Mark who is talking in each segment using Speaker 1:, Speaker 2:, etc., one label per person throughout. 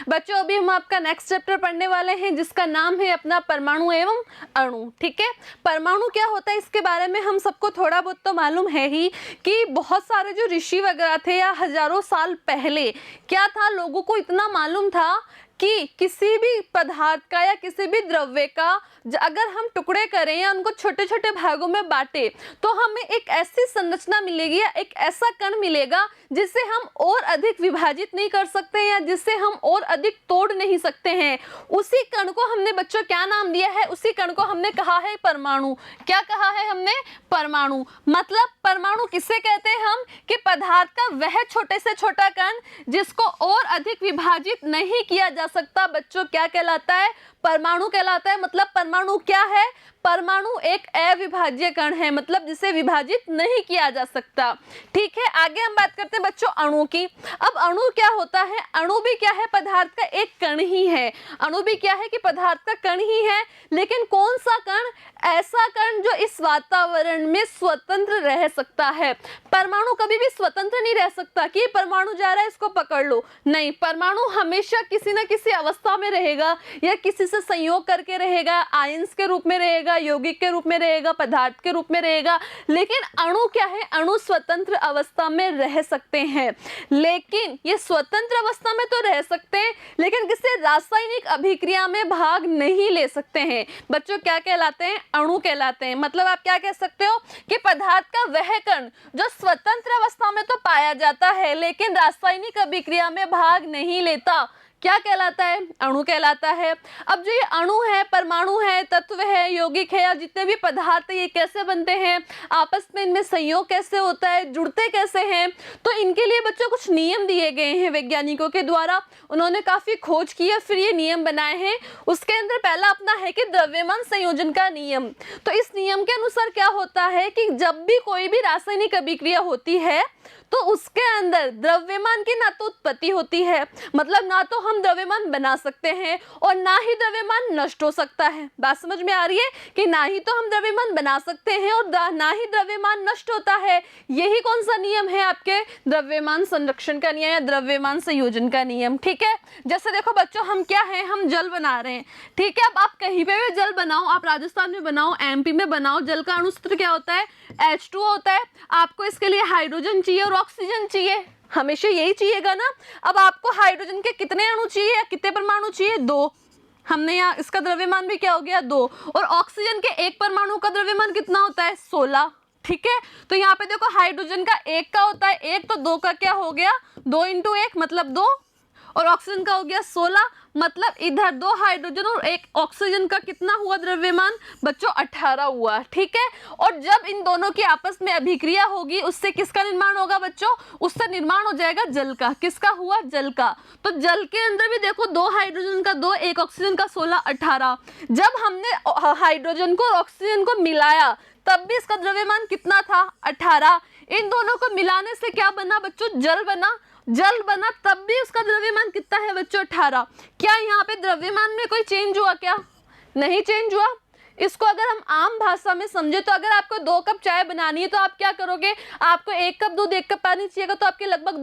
Speaker 1: बच्चों अभी हम आपका नेक्स्ट चैप्टर पढ़ने वाले हैं जिसका नाम है अपना परमाणु एवं अणु। ठीक है, परमाणु क्या होता है इसके बारे में हम सबको थोड़ा बहुत तो मालूम है ही कि बहुत सारे जो ऋषि वगैरह थे या हजारों साल पहले क्या था, लोगों को इतना मालूम था कि किसी भी पदार्थ का या किसी भी द्रव्य का अगर हम टुकड़े करें या उनको छोटे छोटे भागों में बांटे तो हमें एक ऐसी संरचना मिलेगी या एक ऐसा कण मिलेगा जिसे हम और अधिक विभाजित नहीं कर सकते या जिसे हम और अधिक तोड़ नहीं सकते हैं। उसी कण को हमने बच्चों क्या नाम दिया है? उसी कण को हमने कहा है परमाणु। क्या कहा है हमने? परमाणु। मतलब परमाणु किसे कहते हैं हम? कि पदार्थ का वह छोटे से छोटा कण जिसको और अधिक विभाजित नहीं किया जा सकता, बच्चों क्या कहलाता है? परमाणु कहलाता है। मतलब परमाणु क्या है? परमाणु एक अविभाज्य कण है, मतलब जिसे विभाजित नहीं किया जा सकता। ठीक है, आगे हम बात करते हैं बच्चों अणु की। अब अणु क्या होता है? अणु भी क्या है? पदार्थ का एक कण ही है। अणु भी क्या है? कि पदार्थ का कण ही है, लेकिन कौन सा कण? ऐसा कण जो इस वातावरण में स्वतंत्र रह सकता है। परमाणु कभी भी स्वतंत्र नहीं रह सकता कि परमाणु जा रहा है इसको पकड़ लो, नहीं। परमाणु हमेशा किसी न किसी अवस्था में रहेगा या किसी से संयोग करके रहेगा, आयंस के रूप में रहेगा, यौगिक के रूप में रहेगा, पदार्थ के रूप में रहेगा। लेकिन अणु क्या है? अणु स्वतंत्र अवस्था में रह सकते हैं, लेकिन ये स्वतंत्र अवस्था में तो रह सकते हैं लेकिन किसी रासायनिक अभिक्रिया में भाग नहीं ले सकते हैं। बच्चों क्या कहलाते हैं? अणु कहलाते हैं। मतलब आप क्या कह सकते हो कि पदार्थ का वह कण जो स्वतंत्र अवस्था में तो पाया जाता है लेकिन रासायनिक अभिक्रिया में भाग नहीं लेता, क्या कहलाता है? अणु कहलाता है। अब जो ये अणु है, परमाणु है, तत्व है, यौगिक है, या जितने भी पदार्थ है ये कैसे बनते हैं, आपस में इनमें संयोग कैसे होता है, जुड़ते कैसे हैं, तो इनके लिए बच्चों कुछ नियम दिए गए हैं वैज्ञानिकों के द्वारा। उन्होंने काफी खोज की है, फिर ये नियम बनाए हैं। उसके अंदर पहला अपना है कि द्रव्यमान संयोजन का नियम। तो इस नियम के अनुसार क्या होता है कि जब भी कोई भी रासायनिक अभिक्रिया होती है तो उसके अंदर द्रव्यमान की ना तो उत्पत्ति होती है, मतलब ना तो हम द्रव्यमान बना सकते हैं और ना ही द्रव्यमान नष्ट हो सकता है। बात समझ में आ रही है कि ना ही तो हम द्रव्यमान बना सकते हैं और ना ही द्रव्यमान नष्ट होता है। यही कौन सा नियम है? आपके द्रव्यमान संरक्षण का नियम या द्रव्यमान संयोजन का नियम। ठीक है, जैसे देखो बच्चों हम क्या है, हम जल बना रहे हैं। ठीक है, अब आप कहीं पे भी जल बनाओ, आप राजस्थान में बनाओ, एमपी में बनाओ, जल का अणु सूत्र क्या होता है? H2O होता है। आपको इसके लिए हाइड्रोजन चाहिए और ऑक्सीजन चाहिए, हमेशा यही चाहिएगा ना। अब आपको हाइड्रोजन के कितने अणु चाहिए या कितने परमाणु चाहिए? 2। हमने यहाँ इसका द्रव्यमान भी क्या हो गया? 2। और ऑक्सीजन के एक परमाणु का द्रव्यमान कितना होता है? 16। ठीक है, तो यहाँ पे देखो हाइड्रोजन का 1 का होता है 1, तो 2 का क्या हो गया? 2 × 1 मतलब 2, और ऑक्सीजन का हो गया 16, मतलब इधर 2 हाइड्रोजन और 1 ऑक्सीजन का कितना हुआ द्रव्यमान? बच्चों 18 हुआ। ठीक है, और जब इन दोनों की आपस में अभिक्रिया होगी उससे किसका निर्माण होगा बच्चों? उससे निर्माण हो जाएगा जल का। किसका हुआ? जल का। तो जल के अंदर भी देखो 2 हाइड्रोजन का 2, 1 ऑक्सीजन का 16, 18। जब हमने हाइड्रोजन को और ऑक्सीजन को मिलाया तब भी इसका द्रव्यमान कितना था? 18। इन दोनों को मिलाने से क्या बना बच्चों? जल बना। जल बना तब भी उसका द्रव्यमान कितना है बच्चों? 18। क्या यहाँ पे द्रव्यमान में कोई चेंज हुआ? क्या नहीं चेंज हुआ। इसको अगर हम आम भाषा में समझे तो अगर आपको 2 कप चाय बनानी है तो आप क्या करोगे? आपको 1 कप दूध 1 कप पानी चाहिएगा तो आपके लगभग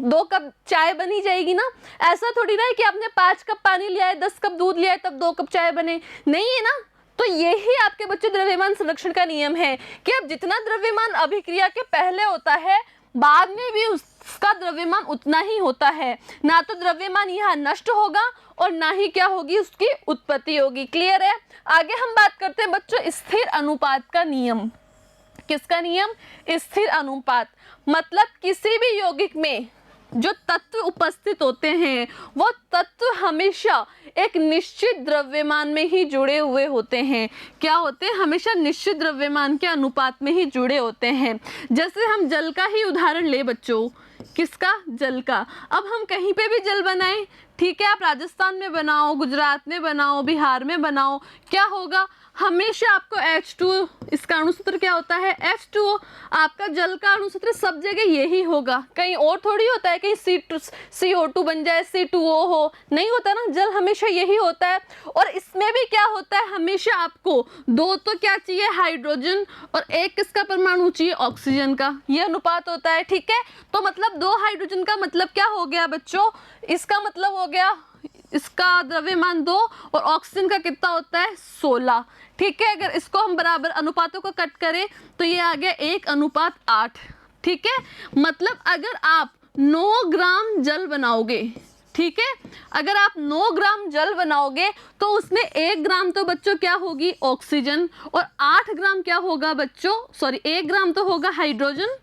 Speaker 1: 2 कप चाय बनी जाएगी ना। ऐसा थोड़ी ना है कि आपने 5 कप पानी लिया है, 10 कप दूध लिया है तब 2 कप चाय बने, नहीं है ना। तो यही आपके बच्चों द्रव्यमान संरक्षण का नियम है कि अब जितना द्रव्यमान अभिक्रिया के पहले होता है बाद में भी उसका द्रव्यमान उतना ही होता है। ना तो द्रव्यमान यहाँ नष्ट होगा और ना ही क्या होगी? उसकी उत्पत्ति होगी। क्लियर है? आगे हम बात करते हैं बच्चों स्थिर अनुपात का नियम। किसका नियम? स्थिर अनुपात। मतलब किसी भी यौगिक में जो तत्व उपस्थित होते हैं वो तत्व हमेशा एक निश्चित द्रव्यमान में ही जुड़े हुए होते हैं। क्या होते हैं? हमेशा निश्चित द्रव्यमान के अनुपात में ही जुड़े होते हैं। जैसे हम जल का ही उदाहरण ले बच्चों। किसका? जल का। अब हम कहीं पे भी जल बनाएं, ठीक है, आप राजस्थान में बनाओ, गुजरात में बनाओ, बिहार में बनाओ, क्या होगा? हमेशा आपको H2O, इसका अणुसूत्र क्या होता है? H2O। आपका जल का अणुसूत्र सब जगह यही होगा, कहीं और थोड़ी होता है, कहीं CO2 बन जाए, C2O हो, नहीं होता ना। जल हमेशा यही होता है। और इसमें भी क्या होता है? हमेशा आपको 2 तो क्या चाहिए? हाइड्रोजन, और 1 किसका परमाणु चाहिए? ऑक्सीजन का। ये अनुपात होता है। ठीक है, तो मतलब 2 हाइड्रोजन का मतलब क्या हो गया बच्चों? इसका मतलब हो गया इसका द्रव्यमान 2 और ऑक्सीजन का कितना होता है 16। ठीक है, अगर इसको हम बराबर अनुपातों को कट करें तो ये आ गया 1:8। ठीक है, मतलब अगर आप 9 ग्राम जल बनाओगे, ठीक है, अगर आप 9 ग्राम जल बनाओगे तो उसमें 1 ग्राम तो बच्चों क्या होगी ऑक्सीजन, और 8 ग्राम क्या होगा बच्चों, सॉरी 1 ग्राम तो होगा हाइड्रोजन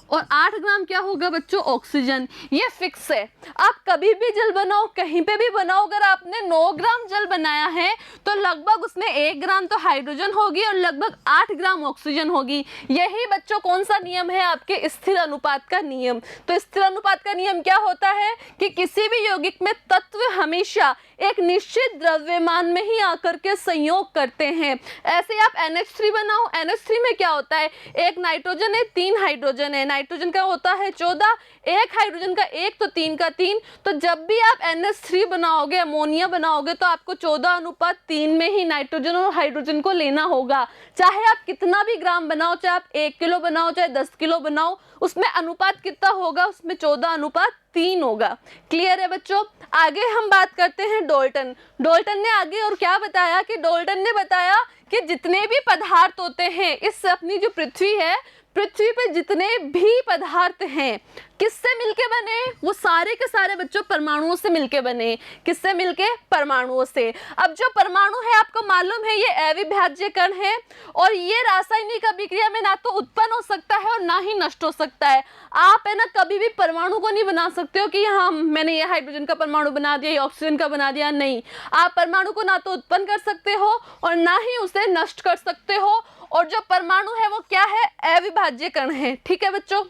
Speaker 1: और 8 ग्राम क्या होगा बच्चों ऑक्सीजन। ये फिक्स है, आप कभी भी जल बनाओ, कहीं पे भी बनाओ, अगर आपने 9 ग्राम जल बनाया है तो लगभग उसमें 1 ग्राम तो हाइड्रोजन होगी और लगभग 8 ग्राम ऑक्सीजन होगी। यही बच्चों कौन सा नियम है, आपके स्थिर अनुपात का नियम। तो स्थिर अनुपात का नियम क्या होता है कि किसी भी यौगिक में तत्व हमेशा एक निश्चित द्रव्यमान में ही आकर के संयोग करते हैं। ऐसे आप NH3 बनाओ, NH3 में क्या होता है, एक नाइट्रोजन है 3 हाइड्रोजन है, नाइट्रोजन का होता है 14, एक हाइड्रोजन का 1 तो 3 का 3। तो जब भी आप NH3 बनाओगे, अमोनिया बनाओगे, तो आपको 14:3 में ही नाइट्रोजन और हाइड्रोजन को लेना होगा। चाहे आप कितना भी ग्राम बनाओ, चाहे आप 1 किलो बनाओ, चाहे 10 किलो बनाओ, उसमें अनुपात कितना होगा, उसमें 14:3 होगा। क्लियर है बच्चों। आगे हम बात करते हैं डाल्टन। डाल्टन ने आगे और क्या बताया कि डाल्टन ने बताया कि जितने भी पदार्थ होते हैं इस अपनी जो पृथ्वी है, पृथ्वी पे जितने भी पदार्थ हैं किससे मिलके बने, वो सारे के सारे बच्चों परमाणुओं से मिलके बने। किससे मिलके, परमाणुओं से। अब जो परमाणु है आपको मालूम है ये अविभाज्य कण है और ये रासायनिक अभिक्रिया में ना तो उत्पन्न हो सकता है और ना ही नष्ट हो सकता है। आप है ना कभी भी परमाणु को नहीं बना सकते हो कि हाँ मैंने ये हाइड्रोजन का परमाणु बना दिया, ये ऑक्सीजन का बना दिया, नहीं। आप परमाणु को ना तो उत्पन्न कर सकते हो और ना ही उसे नष्ट कर सकते हो। और जो परमाणु है वो क्या है, अविभाज्य कण है। ठीक है बच्चों।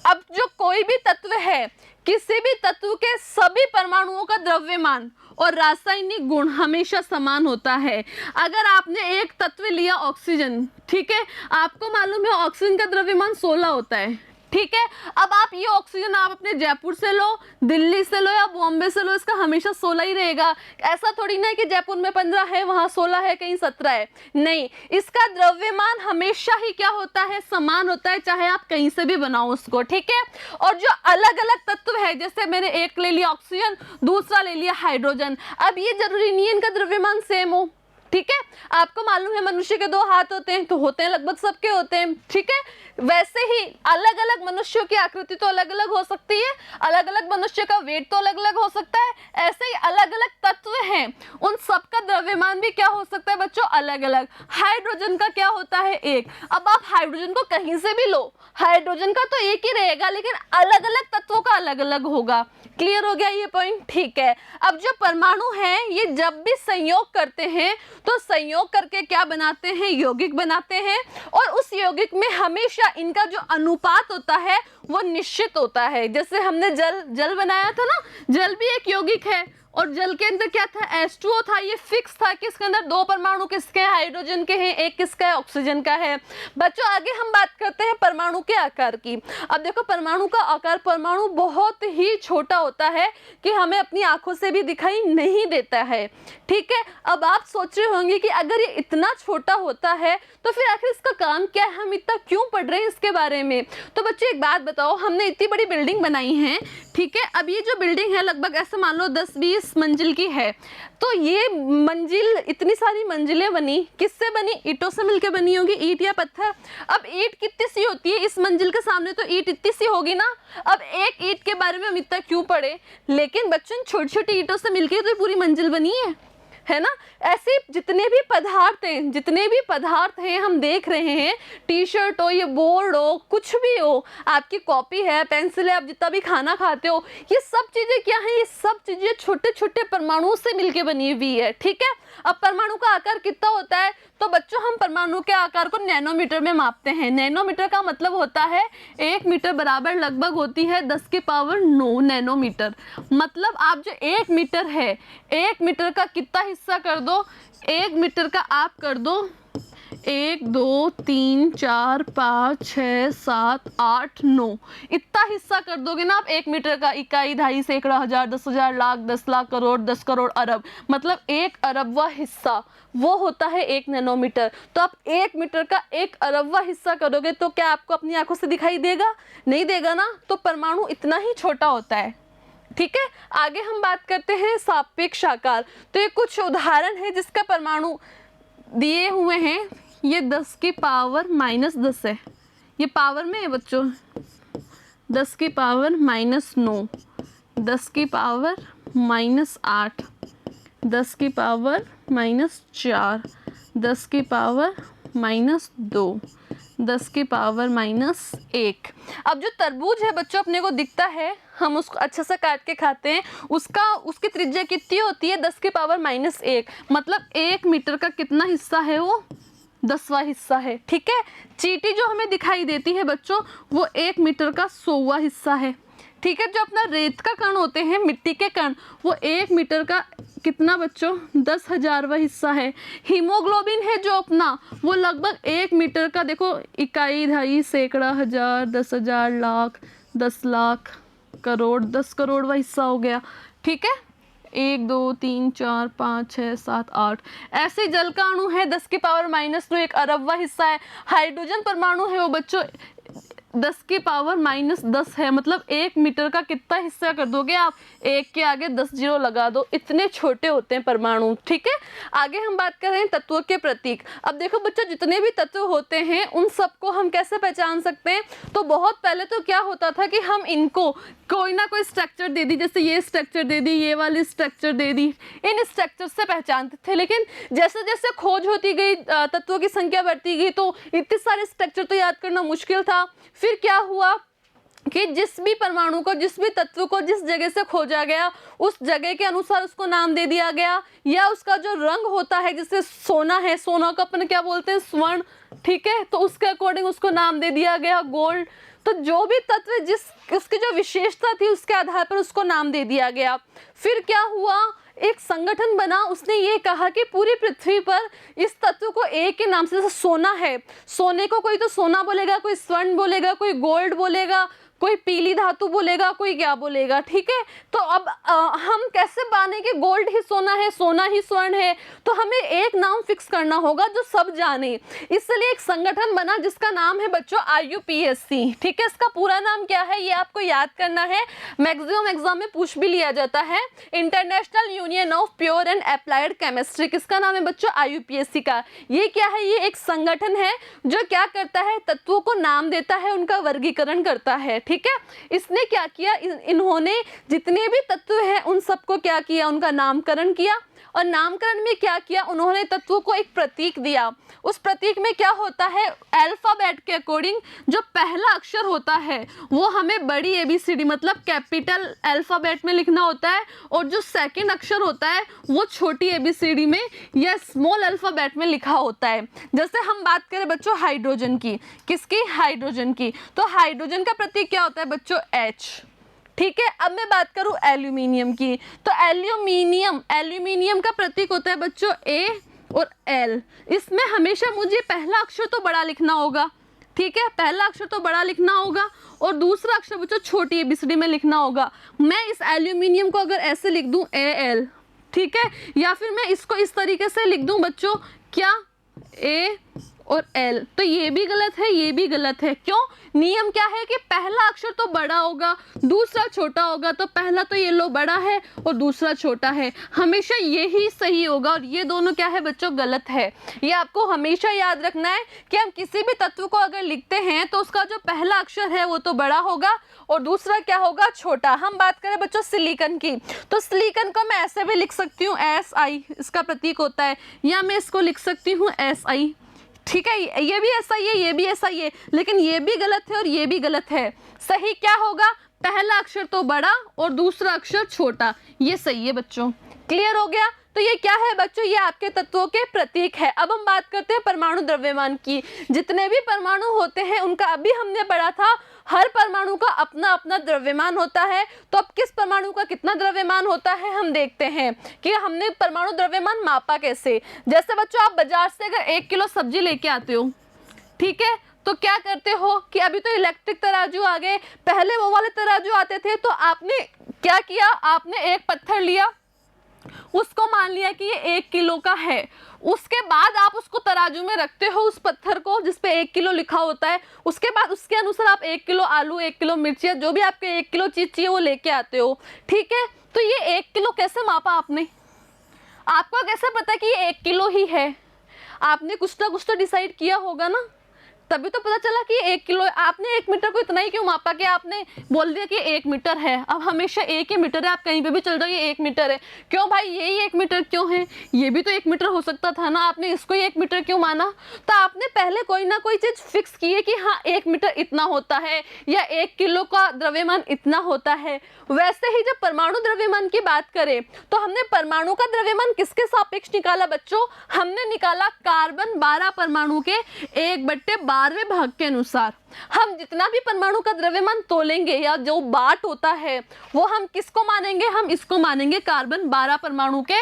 Speaker 1: अब जो कोई भी तत्व है, किसी भी तत्व के सभी परमाणुओं का द्रव्यमान और रासायनिक गुण हमेशा समान होता है। अगर आपने एक तत्व लिया ऑक्सीजन, ठीक है, आपको मालूम है ऑक्सीजन का द्रव्यमान 16 होता है। ठीक है, अब आप ये ऑक्सीजन आप अपने जयपुर से लो, दिल्ली से लो या बॉम्बे से लो, इसका हमेशा 16 ही रहेगा। ऐसा थोड़ी ना है कि जयपुर में 15 है, वहाँ 16 है, कहीं 17 है, नहीं। इसका द्रव्यमान हमेशा ही क्या होता है, समान होता है, चाहे आप कहीं से भी बनाओ उसको। ठीक है, और जो अलग अलग तत्व है, जैसे मैंने एक ले लिया ऑक्सीजन, दूसरा ले लिया हाइड्रोजन, अब ये जरूरी नहीं है इनका द्रव्यमान सेम हो। ठीक है, आपको मालूम है मनुष्य के 2 हाथ होते हैं, तो होते हैं, लगभग सबके होते हैं। ठीक है, वैसे ही अलग अलग मनुष्यों की आकृति तो अलग अलग हो सकती है, अलग अलग मनुष्य का वेट तो अलग अलग हो सकता है, ऐसे ही अलग अलग तत्व हैं, उन सबका द्रव्यमान भी क्या हो सकता है बच्चों, अलग अलग। हाइड्रोजन का क्या होता है, 1। अब आप हाइड्रोजन को कहीं से भी लो, हाइड्रोजन का तो एक ही रहेगा, लेकिन अलग अलग तत्वों का अलग अलग होगा। क्लियर हो गया ये पॉइंट। ठीक है, अब जो परमाणु है ये जब भी संयोग करते हैं तो संयोग करके क्या बनाते हैं, यौगिक बनाते हैं, और उस यौगिक में हमेशा इनका जो अनुपात होता है वो निश्चित होता है। जैसे हमने जल बनाया था ना, जल भी एक यौगिक है और जल के अंदर क्या था, H2O था। ये फिक्स था कि इसके अंदर 2 परमाणु किसके हैं, हाइड्रोजन के हैं, एक किसका है, ऑक्सीजन का है। बच्चों आगे हम बात करते हैं परमाणु के आकार की। अब देखो परमाणु का आकार, परमाणु बहुत ही छोटा होता है कि हमें अपनी आंखों से भी दिखाई नहीं देता है। ठीक है, अब आप सोच रहे होंगे कि अगर ये इतना छोटा होता है तो फिर आखिर इसका काम क्या है, हम इतना क्यों पढ़ रहे हैं इसके बारे में। तो बच्चों एक बात बताओ, हमने इतनी बड़ी बिल्डिंग बनाई है, ठीक है, अब ये जो बिल्डिंग है लगभग ऐसे मान लो 10-20 मंजिल की है, तो ये मंजिल, इतनी सारी मंजिलें बनी, किससे बनी, ईंटों से मिलकर बनी होगी, ईंट या पत्थर। अब ईंट कितनी सी होती है, इस मंजिल के सामने तो ईंट इतनी सी होगी ना। अब एक ईंट के बारे में हम इतना क्यों पढ़े, लेकिन बच्चों छोटी छोटी ईंटों से मिलकर तो पूरी मंजिल बनी है ना। ऐसे जितने भी पदार्थ हैं हम देख रहे हैं, टी शर्ट हो, ये बोर्ड हो, कुछ भी हो, आपकी कॉपी है, पेंसिल है, आप जितना भी खाना खाते हो, ये सब चीजें क्या है, ये सब चीजें छोटे छोटे परमाणुओं से मिलके बनी हुई है। ठीक है, अब परमाणु का आकार कितना होता है, तो बच्चों हम परमाणु के आकार को नैनोमीटर में मापते हैं। नैनोमीटर का मतलब होता है 1 मीटर बराबर लगभग होती है 10⁹ नैनोमीटर। मतलब आप जो 1 मीटर है, 1 मीटर का कितना हिस्सा कर दो, 1 मीटर का आप कर दो 1 2 3 4 5 6 7 8 9, इतना हिस्सा कर दोगे ना आप 1 मीटर का। इकाई, दहाई, सैकड़ा, हजार, 10,000, लाख, 10 लाख, करोड़, 10 करोड़, अरब, मतलब 1 अरबवा हिस्सा वो होता है 1 नैनोमीटर। तो आप 1 मीटर का 1 अरबवा हिस्सा करोगे तो क्या आपको अपनी आंखों से दिखाई देगा, नहीं देगा ना। तो परमाणु इतना ही छोटा होता है। ठीक है। आगे हम बात करते हैं सापेक्ष आकार। तो ये कुछ उदाहरण है जिसका परमाणु दिए हुए हैं। ये 10 की पावर -10 है, ये पावर में है बच्चों, 10 की पावर -9, 10 की पावर -8, 10 की पावर -4, 10 की पावर -2, 10 की पावर -1। अब जो तरबूज है बच्चों अपने को दिखता है, हम उसको अच्छे से काट के खाते हैं, उसकी त्रिज्या कितनी होती है 10 की पावर -1, मतलब 1 मीटर का कितना हिस्सा है वो 10वां हिस्सा है। ठीक है। चींटी जो हमें दिखाई देती है बच्चों वो 1 मीटर का 100वां हिस्सा है। ठीक है। जो अपना रेत का कण होते हैं, मिट्टी के कण, वो 1 मीटर का कितना बच्चों 10,000वां हिस्सा है। हीमोग्लोबिन है जो अपना, वो लगभग 1 मीटर का, देखो इकाई, दहाई, सैकड़ा, हजार, 10,000, लाख, 10 लाख, करोड़, 10 करोड़वां हिस्सा हो गया। ठीक है। 1 2 3 4 5 6 7 8 ऐसे जल का अणु है 10 की पावर -9, 1 अरबवां हिस्सा है। हाइड्रोजन परमाणु है वो बच्चों 10 की पावर -10 है, मतलब 1 मीटर का कितना हिस्सा कर दोगे आप, 1 के आगे 10 जीरो लगा दो, इतने छोटे होते हैं परमाणु। ठीक है। आगे हम बात कर रहे हैं तत्वों के प्रतीक। अब देखो बच्चों जितने भी तत्व होते हैं उन सबको हम कैसे पहचान सकते हैं। तो बहुत पहले तो क्या होता था कि हम इनको कोई ना कोई स्ट्रक्चर दे दी, जैसे ये स्ट्रक्चर दे दी, ये वाली स्ट्रक्चर दे दी, इन स्ट्रक्चर से पहचानते थे। लेकिन जैसे जैसे खोज होती गई, तत्वों की संख्या बढ़ती गई, तो इतने सारे स्ट्रक्चर तो याद करना मुश्किल था। फिर क्या हुआ कि जिस भी परमाणु को, जिस भी तत्व को जिस जगह से खोजा गया उस जगह के अनुसार उसको नाम दे दिया गया, या उसका जो रंग होता है, जैसे सोना है, सोना को अपन क्या बोलते हैं, स्वर्ण। ठीक है। तो उसके अकॉर्डिंग उसको नाम दे दिया गया गोल्ड। तो जो भी तत्व जिस उसकी जो विशेषता थी उसके आधार पर उसको नाम दे दिया गया। फिर क्या हुआ, एक संगठन बना, उसने ये कहा कि पूरी पृथ्वी पर इस तत्व को एक के नाम से, जैसे सोना है, सोने को कोई तो सोना बोलेगा, कोई स्वर्ण बोलेगा, कोई गोल्ड बोलेगा, कोई पीली धातु बोलेगा, कोई क्या बोलेगा। ठीक है। तो अब हम कैसे माने कि गोल्ड ही सोना है, सोना ही स्वर्ण है, तो हमें एक नाम फिक्स करना होगा जो सब जाने। इसलिए एक संगठन बना जिसका नाम है बच्चों IUPAC। ठीक है। इसका पूरा नाम क्या है ये आपको याद करना है, मैक्सिमम एग्जाम में पूछ भी लिया जाता है। International union of pure and applied chemistry, किसका नाम है बच्चों, IUPAC का। ये क्या है, ये एक संगठन है जो क्या करता है, तत्वों को नाम देता है, उनका वर्गीकरण करता है। ठीक है। इसने क्या किया, इन्होंने जितने भी तत्व हैं उन सबको क्या किया, उनका नामकरण किया। और नामकरण में क्या किया, उन्होंने तत्वों को एक प्रतीक दिया। उस प्रतीक में क्या होता है, अल्फाबेट के अकॉर्डिंग जो पहला अक्षर होता है वो हमें बड़ी ABCD मतलब कैपिटल अल्फाबेट में लिखना होता है, और जो सेकंड अक्षर होता है वो छोटी ABCD में या स्मॉल अल्फाबेट में लिखा होता है। जैसे हम बात करें बच्चों हाइड्रोजन की, किसकी, हाइड्रोजन की, तो हाइड्रोजन का प्रतीक क्या होता है बच्चों, H। ठीक है। अब मैं बात करूं एल्यूमिनियम की, तो एल्यूमिनियम का प्रतीक होता है बच्चों A और L। इसमें हमेशा मुझे पहला अक्षर तो बड़ा लिखना होगा। ठीक है। पहला अक्षर तो बड़ा लिखना होगा और दूसरा अक्षर बच्चों छोटी ABCD में लिखना होगा। मैं इस एल्यूमिनियम को अगर ऐसे लिख दूं AL, ठीक है, या फिर मैं इसको इस तरीके से लिख दूं बच्चों, क्या, A और L, तो ये भी गलत है, ये भी गलत है। क्यों, नियम क्या है कि पहला अक्षर तो बड़ा होगा, दूसरा छोटा होगा, तो पहला तो ये लो बड़ा है और दूसरा छोटा है, हमेशा यही सही होगा, और ये दोनों क्या है बच्चों, गलत है। ये आपको हमेशा याद रखना है कि हम किसी भी तत्व को अगर लिखते हैं तो उसका जो पहला अक्षर है वो तो बड़ा होगा और दूसरा क्या होगा, छोटा। हम बात करें बच्चों सिलिकॉन की, तो सिलिकॉन को मैं ऐसे भी लिख सकती हूँ SI, इसका प्रतीक होता है, या मैं इसको लिख सकती हूँ SI। ठीक है। ये भी ऐसा ही है, ये भी ऐसा ही है, लेकिन ये भी गलत है और ये भी गलत है। सही क्या होगा, पहला अक्षर तो बड़ा और दूसरा अक्षर छोटा, ये सही है बच्चों। क्लियर हो गया। तो ये क्या है बच्चों, ये आपके तत्वों के प्रतीक है। अब हम बात करते हैं परमाणु द्रव्यमान की। जितने भी परमाणु होते हैं उनका, अभी हमने पढ़ा था हर परमाणु का अपना अपना द्रव्यमान होता है। तो अब किस परमाणु का कितना द्रव्यमान होता है हम देखते हैं कि हमने परमाणु द्रव्यमान मापा कैसे। जैसे बच्चों आप बाजार से अगर 1 किलो सब्जी लेके आते हो, ठीक है, तो क्या करते हो कि अभी तो इलेक्ट्रिक तराजू आ गए, पहले वो वाले तराजू आते थे, तो आपने क्या किया, आपने एक पत्थर लिया, उसको मान लिया कि ये 1 किलो का है, उसके बाद आप उसको तराजू में रखते हो उस पत्थर को जिस पे 1 किलो लिखा होता है, उसके बाद उसके अनुसार आप 1 किलो आलू, 1 किलो मिर्ची, जो भी आपके 1 किलो चीज़ चाहिए वो लेके आते हो, ठीक है। तो ये 1 किलो कैसे मापा आपने? आपको कैसे पता कि ये 1 किलो ही है? आपने कुछ ना कुछ तो डिसाइड किया होगा ना, तभी तो पता चला कि 1 किलो। आपने 1 मीटर को इतना ही क्यों मापा कि आपने बोल दिया कि 1 मीटर है, अब हमेशा 1 ही मीटर है, आप कहीं पे भी चल जाओ ये 1 मीटर है। क्यों भाई, यही 1 मीटर क्यों है? ये भी तो 1 मीटर हो सकता था ना, आपने इसको ही 1 मीटर क्यों माना? तो आपने पहले कोई ना कोई चीज़ फिक्स की है कि हाँ 1 मीटर इतना होता है या 1 किलो का द्रव्यमान इतना होता है। वैसे ही जब परमाणु द्रव्यमान की बात करें तो हमने परमाणु का द्रव्यमान किसके सापेक्ष निकाला बच्चों? हमने निकाला कार्बन 12 परमाणु के 1/12वें भाग के अनुसार। हम जितना भी परमाणु का द्रव्यमान तोलेंगे या जो बाट होता है वो हम किसको मानेंगे? हम इसको मानेंगे कार्बन 12 परमाणु के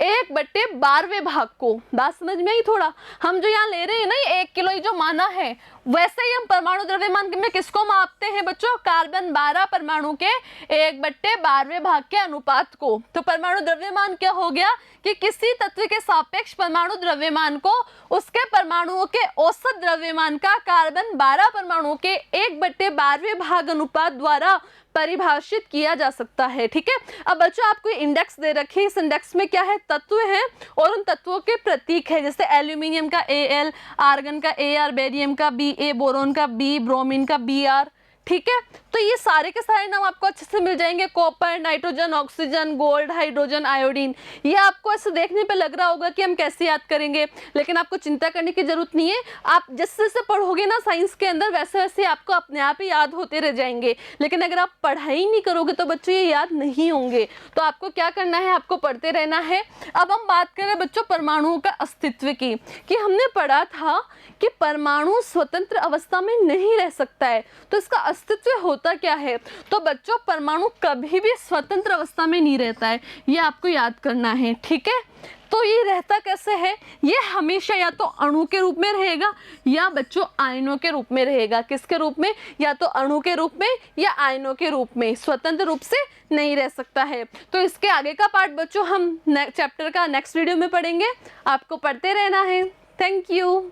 Speaker 1: 1/12वें भाग को। बात समझ में आई थोड़ा? हम जो यहाँ ले रहे हैं ना ये 1 किलो ही जो माना है, वैसे ही हम परमाणु द्रव्यमान में किसको मापते हैं बच्चों? कार्बन 12 परमाणु के 1/12वें भाग के अनुपात को। तो परमाणु द्रव्यमान क्या हो गया कि किसी तत्व के सापेक्ष परमाणु द्रव्यमान को उसके परमाणुओं के औसत द्रव्यमान का कार्बन 12 परमाणु के 1/12वें भाग अनुपात द्वारा परिभाषित किया जा सकता है, ठीक है। अब बच्चों आपको इंडेक्स दे रखी है, इस इंडेक्स में क्या है? तत्व है और उन तत्वों के प्रतीक है, जैसे एल्यूमिनियम का Al, आर्गन का Ar, बेरियम का Ba, बोरोन का B, ब्रोमीन का Br, ठीक है। तो ये सारे के सारे नाम आपको अच्छे से मिल जाएंगे, copper, nitrogen, oxygen, gold, hydrogen, iodine. ये आपको ऐसे देखने पे लग रहा होगा कि हम कैसे याद करेंगे, लेकिन आपको चिंता करने की जरूरत नहीं है। आप जैसे जैसे पढ़ोगे ना साइंस के अंदर वैसे वैसे आपको अपने आप ही याद होते रह जाएंगे, लेकिन अगर आप पढ़ाई नहीं करोगे तो बच्चों ये याद नहीं होंगे। तो आपको क्या करना है? आपको पढ़ते रहना है। अब हम बात करें बच्चों परमाणुओं का अस्तित्व की, कि हमने पढ़ा था कि परमाणु स्वतंत्र अवस्था में नहीं रह सकता है, तो इसका अस्तित्व होता क्या है? तो बच्चों परमाणु कभी भी स्वतंत्र अवस्था में नहीं रहता है, ये आपको याद करना है, ठीक है। तो ये रहता कैसे है? ये हमेशा या तो अणु के रूप में रहेगा या बच्चों आयनों के रूप में रहेगा। किसके रूप में? या तो अणु के रूप में या आयनों के रूप में, स्वतंत्र रूप से नहीं रह सकता है। तो इसके आगे का पार्ट बच्चों हम चैप्टर का नेक्स्ट वीडियो में पढ़ेंगे, आपको पढ़ते रहना है। Thank you.